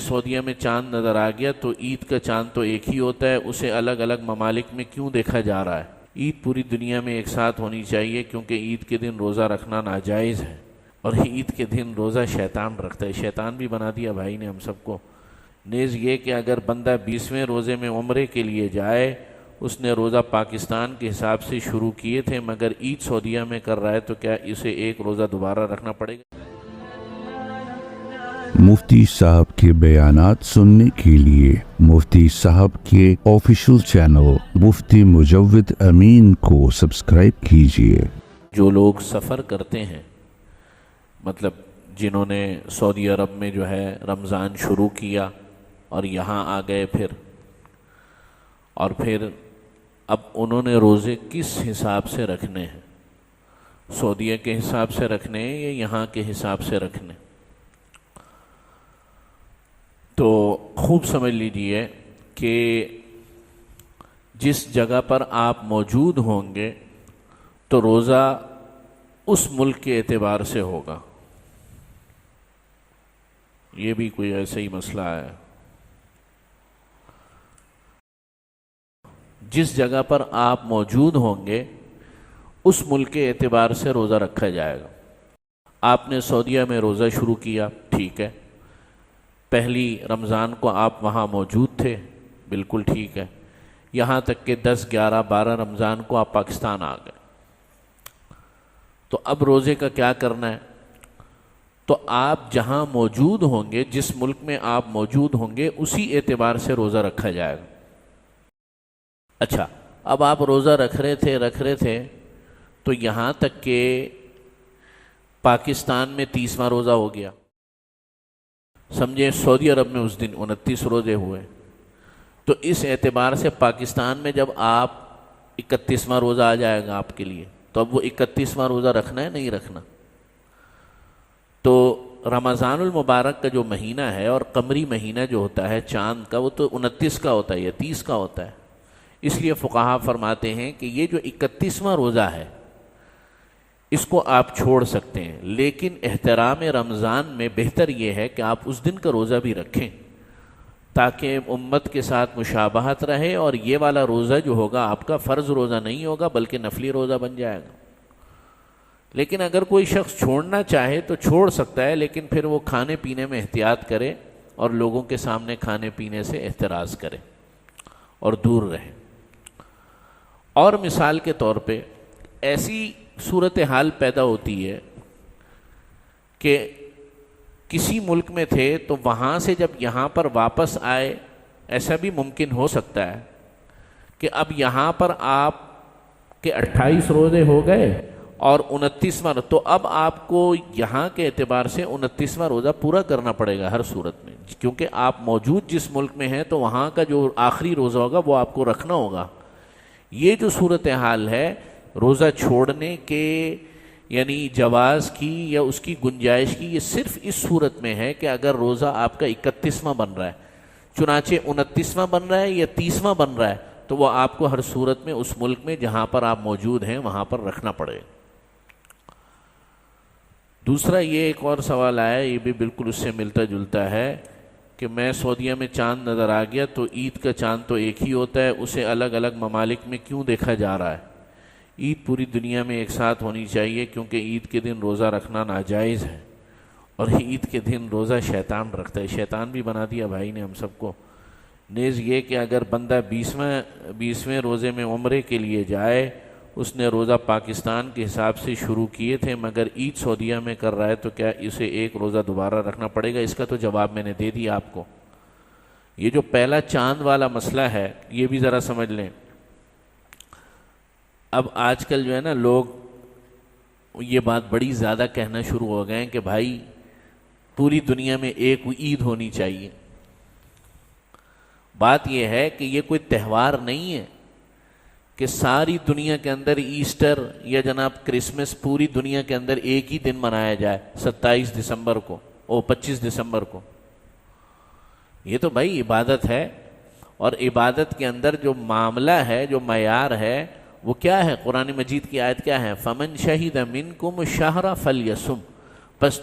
سعودیہ میں چاند نظر آ گیا تو عید کا چاند تو ایک ہی ہوتا ہے، اسے الگ الگ ممالک میں کیوں دیکھا جا رہا ہے؟ عید پوری دنیا میں ایک ساتھ ہونی چاہیے، کیونکہ عید کے دن روزہ رکھنا ناجائز ہے، اور عید کے دن روزہ شیطان رکھتا ہے۔ شیطان بھی بنا دیا بھائی نے ہم سب کو۔ نیز یہ کہ اگر بندہ 20ویں روزے میں عمرے کے لیے جائے، اس نے روزہ پاکستان کے حساب سے شروع کیے تھے مگر عید سعودیہ میں کر رہا ہے، تو کیا اسے ایک روزہ دوبارہ رکھنا پڑے گا؟ مفتی صاحب کے بیانات سننے کے لیے مفتی صاحب کے آفیشیل چینل مفتی مجود امین کو سبسکرائب کیجیے۔ جو لوگ سفر کرتے ہیں، مطلب جنہوں نے سعودی عرب میں جو ہے رمضان شروع کیا اور یہاں آ گئے پھر اب انہوں نے روزے کس حساب سے رکھنے ہیں؟ سعودیہ کے حساب سے رکھنے ہیں یا یہاں کے حساب سے رکھنے؟ تو خوب سمجھ لیجئے کہ جس جگہ پر آپ موجود ہوں گے تو روزہ اس ملک کے اعتبار سے ہوگا۔ یہ بھی کوئی ایسا ہی مسئلہ ہے۔ جس جگہ پر آپ موجود ہوں گے اس ملک کے اعتبار سے روزہ رکھا جائے گا۔ آپ نے سعودیہ میں روزہ شروع کیا، ٹھیک ہے، پہلی رمضان کو آپ وہاں موجود تھے، بالکل ٹھیک ہے، یہاں تک کہ 10، 11، 12 رمضان کو آپ پاکستان آ گئے، تو اب روزے کا کیا کرنا ہے؟ تو آپ جہاں موجود ہوں گے، جس ملک میں آپ موجود ہوں گے، اسی اعتبار سے روزہ رکھا جائے گا۔ اچھا، اب آپ روزہ رکھ رہے تھے تو یہاں تک کہ پاکستان میں 30واں روزہ ہو گیا، سمجھے سعودی عرب میں اس دن 29 روزے ہوئے، تو اس اعتبار سے پاکستان میں جب آپ 31واں روزہ آ جائے گا آپ کے لیے، تو اب وہ 31واں روزہ رکھنا ہے نہیں رکھنا؟ تو رمضان المبارک کا جو مہینہ ہے اور قمری مہینہ جو ہوتا ہے چاند کا، وہ تو 29 کا ہوتا ہے یا 30 کا ہوتا ہے۔ اس لیے فقہا فرماتے ہیں کہ یہ جو 31واں روزہ ہے اس کو آپ چھوڑ سکتے ہیں، لیکن احترام رمضان میں بہتر یہ ہے کہ آپ اس دن کا روزہ بھی رکھیں تاکہ امت کے ساتھ مشابہت رہے، اور یہ والا روزہ جو ہوگا آپ کا فرض روزہ نہیں ہوگا بلکہ نفلی روزہ بن جائے گا۔ لیکن اگر کوئی شخص چھوڑنا چاہے تو چھوڑ سکتا ہے، لیکن پھر وہ کھانے پینے میں احتیاط کرے اور لوگوں کے سامنے کھانے پینے سے احتراز کرے اور دور رہے۔ اور مثال کے طور پہ ایسی صورتحال پیدا ہوتی ہے کہ کسی ملک میں تھے تو وہاں سے جب یہاں پر واپس آئے، ایسا بھی ممکن ہو سکتا ہے کہ اب یہاں پر آپ کے 28 روزے ہو گئے اور 29واں، تو اب آپ کو یہاں کے اعتبار سے 29واں روزہ پورا کرنا پڑے گا ہر صورت میں، کیونکہ آپ موجود جس ملک میں ہیں تو وہاں کا جو آخری روزہ ہوگا وہ آپ کو رکھنا ہوگا۔ یہ جو صورتحال ہے روزہ چھوڑنے کے یعنی جواز کی یا اس کی گنجائش کی، یہ صرف اس صورت میں ہے کہ اگر روزہ آپ کا 31واں بن رہا ہے، چنانچہ 29واں بن رہا ہے یا 30واں بن رہا ہے، تو وہ آپ کو ہر صورت میں اس ملک میں جہاں پر آپ موجود ہیں وہاں پر رکھنا پڑے۔ دوسرا یہ ایک اور سوال آیا، یہ بھی بالکل اس سے ملتا جلتا ہے کہ میں سعودیہ میں چاند نظر آ گیا تو عید کا چاند تو ایک ہی ہوتا ہے، اسے الگ الگ ممالک میں کیوں دیکھا جا رہا ہے؟ عید پوری دنیا میں ایک ساتھ ہونی چاہیے، کیونکہ عید کے دن روزہ رکھنا ناجائز ہے، اور عید کے دن روزہ شیطان رکھتا ہے۔ شیطان بھی بنا دیا بھائی نے ہم سب کو۔ نیز یہ کہ اگر بندہ 20ویں روزے میں عمرے کے لیے جائے، اس نے روزہ پاکستان کے حساب سے شروع کیے تھے مگر عید سعودیہ میں کر رہا ہے، تو کیا اسے ایک روزہ دوبارہ رکھنا پڑے گا؟ اس کا تو جواب میں نے دے دیا آپ کو۔ یہ جو پہلا چاند والا مسئلہ ہے یہ بھی ذرا سمجھ لیں۔ اب آج کل جو ہے نا لوگ یہ بات بڑی زیادہ کہنا شروع ہو گئے ہیں کہ بھائی پوری دنیا میں ایک عید ہونی چاہیے۔ بات یہ ہے کہ یہ کوئی تہوار نہیں ہے کہ ساری دنیا کے اندر ایسٹر یا جناب کرسمس پوری دنیا کے اندر ایک ہی دن منایا جائے، 27 دسمبر کو اور 25 دسمبر کو۔ یہ تو بھائی عبادت ہے، اور عبادت کے اندر جو معاملہ ہے، جو معیار ہے، وہ کیا ہے؟ قرآن مجید کی آیت کیا ہے؟ فَمَن شَهِدَ مِنْكُمُ الشَّهْرَ فَلْيَصُمْ۔ بس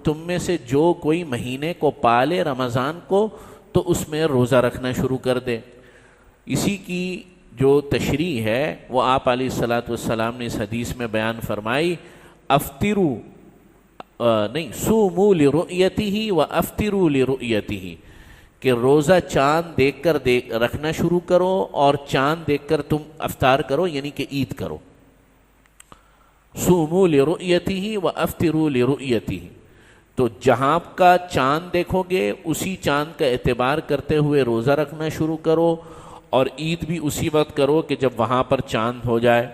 تم میں سے جو کوئی مہینے کو پالے رمضان کو تو اس میں روزہ رکھنا شروع کر دے. اسی کی جو تشریح ہے وہ آپ علیہ الصلاۃ والسلام نے اس حدیث میں بیان فرمائی, افطروا نہیں صوموا لرؤیتہ و افطروا لرؤیتہ, کہ روزہ چاند دیکھ کر رکھنا شروع کرو اور چاند دیکھ کر تم افطار کرو, یعنی کہ عید کرو. صوموا لرؤیتہ و افطروا لرؤیتہ, تو جہاں کا چاند دیکھو گے اسی چاند کا اعتبار کرتے ہوئے روزہ رکھنا شروع کرو, اور عید بھی اسی وقت کرو کہ جب وہاں پر چاند ہو جائے.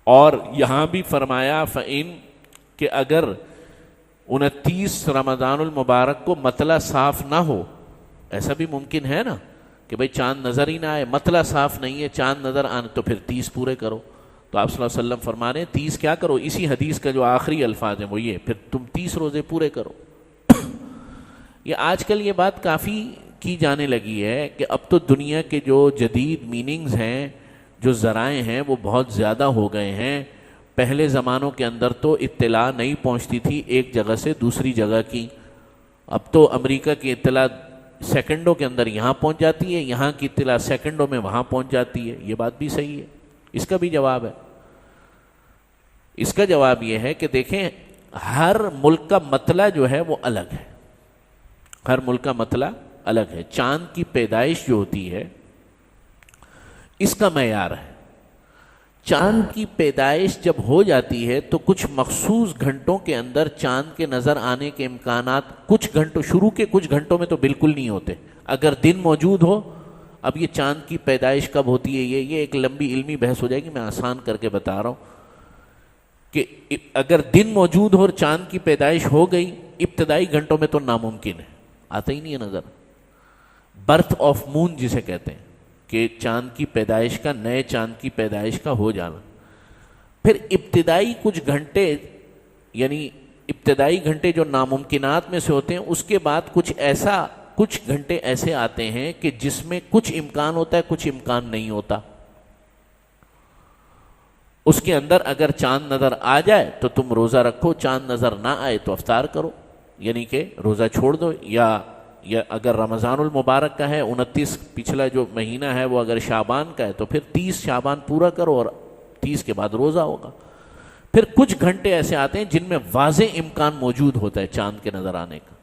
اور یہاں بھی فرمایا فَإِن, کہ اگر 29 رمضان المبارک کو مطلع صاف نہ ہو, ایسا بھی ممکن ہے نا کہ بھئی چاند نظر ہی نہ آئے, مطلع صاف نہیں ہے, چاند نظر آنے, تو پھر 30 پورے کرو. تو آپ صلی اللہ علیہ وسلم فرما رہے ہیں 30 کیا کرو, اسی حدیث کا جو آخری الفاظ ہیں وہ یہ, پھر تم 30 روزے پورے کرو. یہ آج کل یہ بات کافی کی جانے لگی ہے کہ اب تو دنیا کے جو جدید میننگز ہیں, جو ذرائع ہیں, وہ بہت زیادہ ہو گئے ہیں. پہلے زمانوں کے اندر تو اطلاع نہیں پہنچتی تھی ایک جگہ سے دوسری جگہ کی, اب تو امریکہ کی اطلاع سیکنڈوں کے اندر یہاں پہنچ جاتی ہے, یہاں کی اطلاع سیکنڈوں میں وہاں پہنچ جاتی ہے. یہ بات بھی صحیح ہے. اس کا بھی جواب ہے. اس کا جواب یہ ہے کہ دیکھیں ہر ملک کا مطلع جو ہے وہ الگ ہے, ہر ملک کا مطلع الگ ہے. چاند کی پیدائش جو ہوتی ہے اس کا معیار ہے. چاند کی پیدائش جب ہو جاتی ہے تو کچھ مخصوص گھنٹوں کے اندر چاند کے نظر آنے کے امکانات کچھ گھنٹوں, شروع کے کچھ گھنٹوں میں تو بالکل نہیں ہوتے. اگر دن موجود ہو, اب یہ چاند کی پیدائش کب ہوتی ہے یہ ایک لمبی علمی بحث ہو جائے گی, میں آسان کر کے بتا رہا ہوں کہ اگر دن موجود ہو اور چاند کی پیدائش ہو گئی, ابتدائی گھنٹوں میں تو ناممکن ہے, آتا ہی نہیں ہے نظر. برتھ آف مون جسے کہتے ہیں کہ چاند کی پیدائش کا, نئے چاند کی پیدائش کا ہو جانا. پھر ابتدائی کچھ گھنٹے, یعنی ابتدائی گھنٹے جو ناممکنات میں سے ہوتے ہیں, اس کے بعد کچھ گھنٹے ایسے آتے ہیں کہ جس میں کچھ امکان ہوتا ہے کچھ امکان نہیں ہوتا. اس کے اندر اگر چاند نظر آ جائے تو تم روزہ رکھو, چاند نظر نہ آئے تو افطار کرو, یعنی کہ روزہ چھوڑ دو. یا اگر رمضان المبارک کا ہے 29, پچھلا جو مہینہ ہے وہ اگر شعبان کا ہے تو پھر 30 شعبان پورا کرو اور 30 کے بعد روزہ ہوگا. پھر کچھ گھنٹے ایسے آتے ہیں جن میں واضح امکان موجود ہوتا ہے چاند کے نظر آنے کا.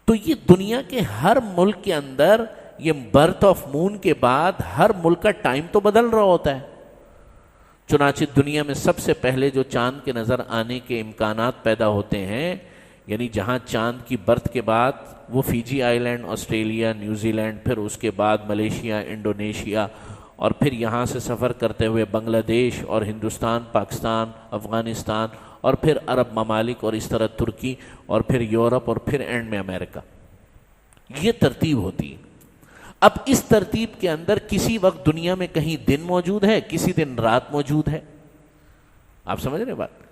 تو یہ دنیا کے ہر ملک کے اندر یہ برتھ آف مون کے بعد ہر ملک کا ٹائم تو بدل رہا ہوتا ہے. چنانچہ دنیا میں سب سے پہلے جو چاند کے نظر آنے کے امکانات پیدا ہوتے ہیں, یعنی جہاں چاند کی برتھ کے بعد وہ فیجی آئی لینڈ, آسٹریلیا, نیوزی لینڈ, پھر اس کے بعد ملیشیا, انڈونیشیا, اور پھر یہاں سے سفر کرتے ہوئے بنگلہ دیش اور ہندوستان, پاکستان, افغانستان, اور پھر عرب ممالک, اور اس طرح ترکی, اور پھر یورپ, اور پھر اینڈ میں امریکہ. یہ ترتیب ہوتی ہے. اب اس ترتیب کے اندر کسی وقت دنیا میں کہیں دن موجود ہے, کسی دن رات موجود ہے. آپ سمجھ رہے بات؟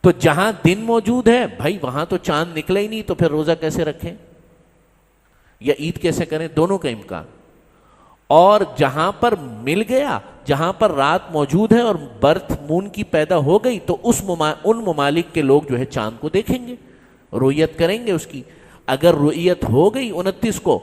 تو جہاں دن موجود ہے بھائی وہاں تو چاند نکلا ہی نہیں, تو پھر روزہ کیسے رکھیں یا عید کیسے کریں, دونوں کا امکان. اور جہاں پر مل گیا, جہاں پر رات موجود ہے اور برتھ مون کی پیدا ہو گئی, تو ان ممالک کے لوگ جو ہے چاند کو دیکھیں گے, رؤیت کریں گے اس کی. اگر رؤیت ہو گئی 29 کو,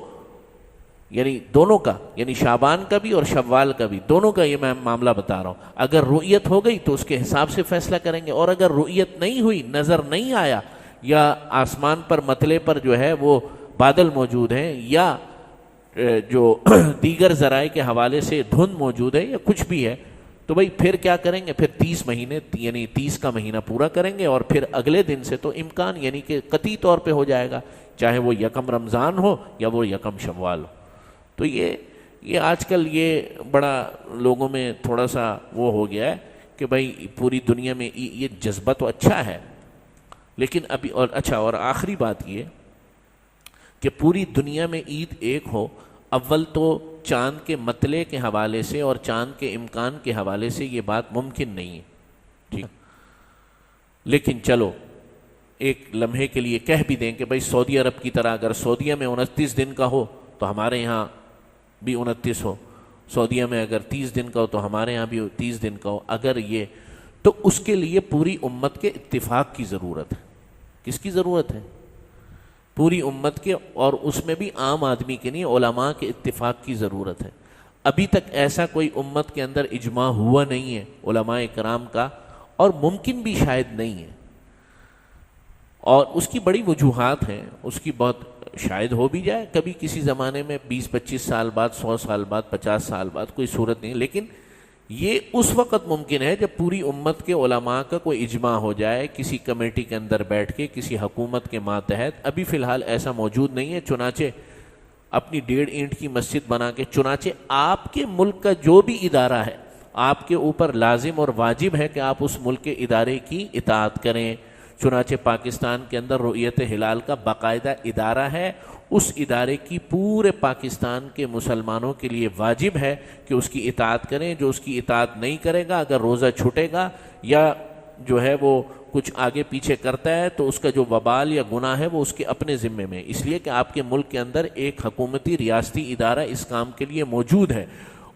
یعنی دونوں کا, یعنی شعبان کا بھی اور شوال کا بھی, دونوں کا یہ میں معاملہ بتا رہا ہوں. اگر رؤیت ہو گئی تو اس کے حساب سے فیصلہ کریں گے, اور اگر رؤیت نہیں ہوئی, نظر نہیں آیا, یا آسمان پر مطلع پر جو ہے وہ بادل موجود ہیں, یا جو دیگر ذرائع کے حوالے سے دھند موجود ہے, یا کچھ بھی ہے, تو بھائی پھر کیا کریں گے, پھر 30 مہینے, یعنی 30 کا مہینہ پورا کریں گے, اور پھر اگلے دن سے تو امکان, یعنی کہ قطعی طور پہ ہو جائے گا, چاہے وہ 1 رمضان ہو یا وہ 1 شوال ہو. تو یہ آج کل یہ بڑا لوگوں میں تھوڑا سا وہ ہو گیا ہے کہ بھائی پوری دنیا میں یہ جذبہ تو اچھا ہے, لیکن ابھی اور آخری بات یہ کہ پوری دنیا میں عید ایک ہو. اول تو چاند کے مطلع کے حوالے سے اور چاند کے امکان کے حوالے سے یہ بات ممکن نہیں ہے, ٹھیک. لیکن چلو ایک لمحے کے لیے کہہ بھی دیں کہ بھائی سعودی عرب کی طرح اگر سعودیہ میں 29 دن کا ہو تو ہمارے یہاں بھی 29 ہو, سعودیہ میں اگر 30 دن کا ہو تو ہمارے یہاں بھی 30 دن کا ہو. اگر یہ تو اس کے لیے پوری امت کے اتفاق کی ضرورت ہے. کس کی ضرورت ہے؟ پوری امت کے، اور اس میں بھی عام آدمی کے نہیں، علماء کے اتفاق کی ضرورت ہے. ابھی تک ایسا کوئی امت کے اندر اجماع ہوا نہیں ہے علماء کرام کا، اور ممکن بھی شاید نہیں ہے. اور اس کی بڑی وجوہات ہیں، اس کی بہت، شاید ہو بھی جائے کبھی کسی زمانے میں 20-25 سال بعد، 100 سال بعد، 50 سال بعد، کوئی صورت نہیں. لیکن یہ اس وقت ممکن ہے جب پوری امت کے علماء کا کوئی اجماع ہو جائے کسی کمیٹی کے اندر بیٹھ کے، کسی حکومت کے ماتحت. ابھی فی الحال ایسا موجود نہیں ہے. چنانچہ اپنی 1.5 اینٹ کی مسجد بنا کے، چنانچہ آپ کے ملک کا جو بھی ادارہ ہے آپ کے اوپر لازم اور واجب ہے کہ آپ اس ملک کے ادارے کی اطاعت کریں. چنانچہ پاکستان کے اندر رؤیت ہلال کا باقاعدہ ادارہ ہے. اس ادارے کی پورے پاکستان کے مسلمانوں کے لیے واجب ہے کہ اس کی اطاعت کریں. جو اس کی اطاعت نہیں کرے گا، اگر روزہ چھوٹے گا یا جو ہے وہ کچھ آگے پیچھے کرتا ہے، تو اس کا جو وبال یا گناہ ہے وہ اس کے اپنے ذمے میں. اس لیے کہ آپ کے ملک کے اندر ایک حکومتی ریاستی ادارہ اس کام کے لیے موجود ہے،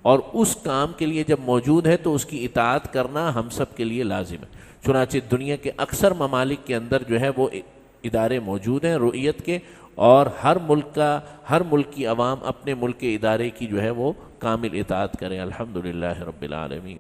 اور اس کام کے لیے جب موجود ہے تو اس کی اطاعت کرنا ہم سب کے لیے لازم ہے. چنانچہ دنیا کے اکثر ممالک کے اندر جو ہے وہ ادارے موجود ہیں رؤیت کے، اور ہر ملک کی عوام اپنے ملک کے ادارے کی جو ہے وہ کامل اطاعت کریں. الحمدللہ رب العالمین.